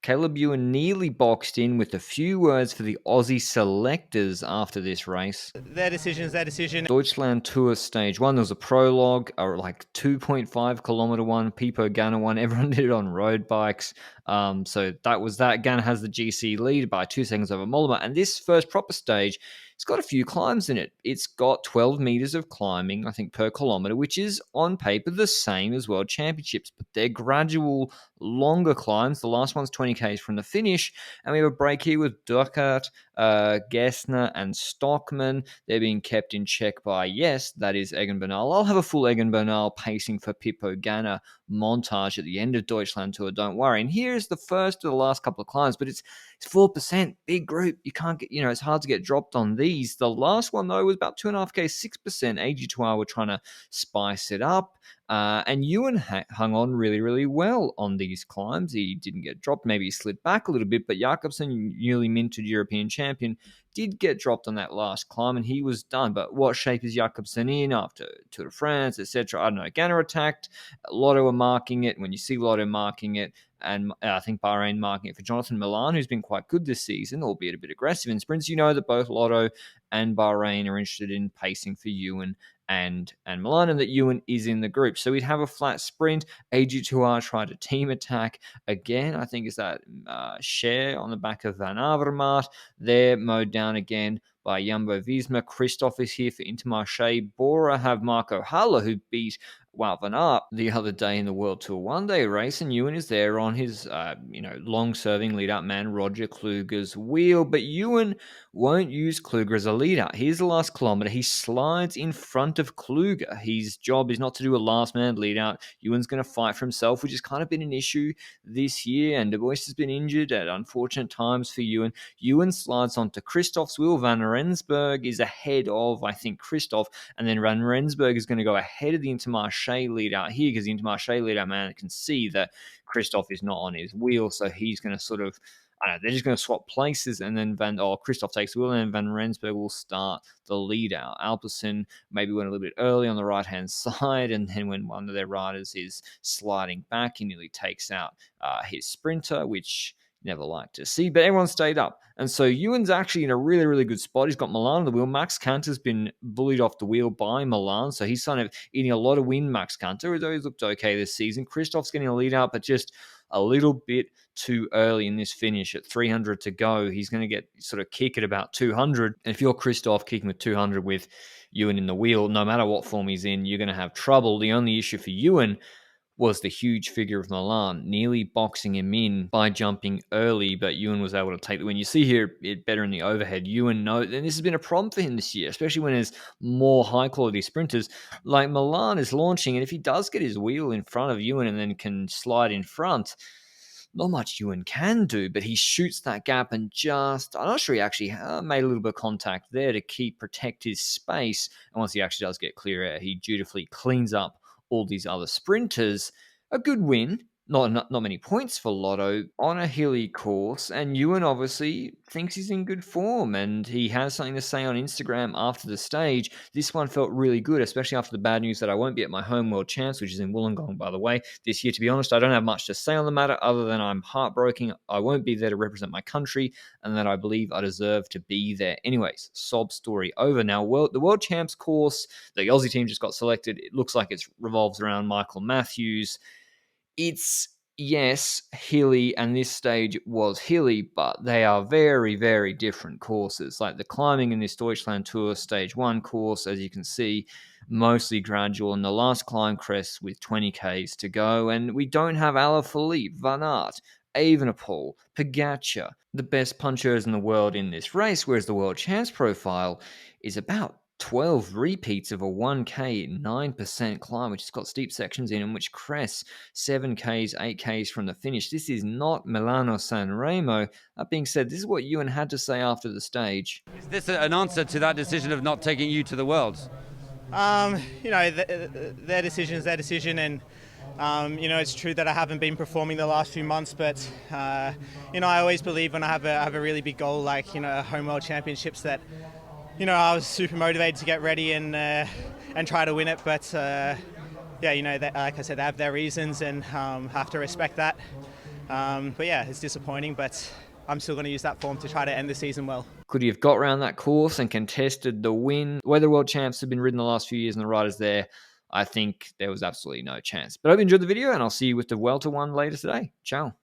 Caleb Ewan nearly boxed in with a few words for the Aussie selectors after this race. Their decision is their decision. Deutschland Tour Stage 1, there was a prologue, a like 2.5 kilometer one, Pipo Ganna one. Everyone did it on road bikes. So that was that. Ganna has the GC lead by 2 seconds over Mollema. And this first proper stage, it's got a few climbs in it. It's got 12 meters of climbing, I think, per kilometer, which is on paper the same as World Championships, but they're gradual, longer climbs. The last one's 20 k's from the finish. And we have a break here with Duckert, Gessner, and Stockman. They're being kept in check by, yes, that is Egan Bernal. I'll have a full Egan Bernal pacing for Pipo Ganna montage at the end of Deutschland Tour, don't worry. And here's the first of the last couple of climbs, but it's 4%, big group. You can't get, it's hard to get dropped on these. The last one, though, was about 2.5K, 6%. AG2R were trying to spice it up. And Ewan hung on really, really well on these climbs. He didn't get dropped. Maybe he slid back a little bit, but Jakobsen, newly minted European champion, did get dropped on that last climb, and he was done. But what shape is Jakobsen in after Tour de France, etc.? I don't know. Ganna attacked. Lotto are marking it. When you see Lotto marking it, and I think Bahrain marking it for Jonathan Milan, who's been quite good this season, albeit a bit aggressive in sprints. You know that both Lotto and Bahrain are interested in pacing for Ewan and Milan, and that Ewan is in the group. So we'd have a flat sprint. AG2R tried a team attack. Again, I think is that share on the back of Van Avermaet. They're mowed down again by Jumbo Visma. Christoph is here for Intermarché. Bora have Marco Haller, who beat Wout van Aert the other day in the World Tour one-day race, and Ewan is there on his, long-serving lead-up man, Roger Kluger's wheel. But Ewan won't use Kluger as a lead-out. Here's the last kilometer. He slides in front of Kluger. His job is not to do a last-man lead-out. Ewan's going to fight for himself, which has kind of been an issue this year, and De Bois has been injured at unfortunate times for Ewan. Ewan slides onto Christoph's wheel. Van Rensburg is ahead of, I think, Christoph, and then Van Rensburg is going to go ahead of the Intermarché lead out here because the Intermarché lead out man can see that Christoph is not on his wheel, so he's going to sort of, they're just going to swap places, and then Christoph takes the wheel, and Van Rensburg will start the lead out. Alpecin maybe went a little bit early on the right-hand side, and then when one of their riders is sliding back, he nearly takes out his sprinter, which never like to see, but everyone stayed up. And so Ewan's actually in a really, really good spot. He's got Milan on the wheel. Max Kanter's been bullied off the wheel by Milan, so he's kind of eating a lot of wind, Max Kanter, although he's looked okay this season. Christoph's getting a lead out, but just a little bit too early in this finish at 300 to go. He's going to get sort of kick at about 200. And if you're Christoph kicking with 200 with Ewan in the wheel, no matter what form he's in, you're going to have trouble. The only issue for Ewan was the huge figure of Milan, nearly boxing him in by jumping early, but Ewan was able to take the win. You see here it better in the overhead. Ewan knows, and this has been a problem for him this year, especially when there's more high-quality sprinters. Like Milan is launching, and if he does get his wheel in front of Ewan and then can slide in front, not much Ewan can do, but he shoots that gap and just, I'm not sure he actually made a little bit of contact there to protect his space. And once he actually does get clear air, he dutifully cleans up all these other sprinters. A good win. Not many points for Lotto on a hilly course, and Ewan obviously thinks he's in good form, and he has something to say on Instagram after the stage. This one felt really good, especially after the bad news that I won't be at my home World Champs, which is in Wollongong, by the way, this year. To be honest, I don't have much to say on the matter other than I'm heartbroken. I won't be there to represent my country, and that I believe I deserve to be there. Anyways, sob story over now. The World Champs course, the Aussie team just got selected. It looks like it revolves around Michael Matthews. It's, yes, hilly, and this stage was hilly, but they are very, very different courses. Like the climbing in this Deutschland Tour Stage 1 course, as you can see, mostly gradual, and the last climb crests with 20 Ks to go, and we don't have Alaphilippe, Van Aert, Evenepoel, Pogacar, the best punchers in the world in this race, whereas the World Champs profile is about 12 repeats of a 1K 9% climb, which has got steep sections in and which crests 7Ks, 8Ks from the finish. This is not Milano San Remo. That being said, this is what Ewan had to say after the stage. Is this an answer to that decision of not taking you to the Worlds? Their decision is their decision, and it's true that I haven't been performing the last few months, but I always believe when I have a really big goal like home World Championships that I was super motivated to get ready and try to win it. But like I said, they have their reasons and have to respect that. But yeah, it's disappointing, but I'm still going to use that form to try to end the season well. Could he have got around that course and contested the win? Where the world champs have been ridden the last few years and the riders there, I think there was absolutely no chance. But I hope you enjoyed the video, and I'll see you with the Vuelta one later today. Ciao.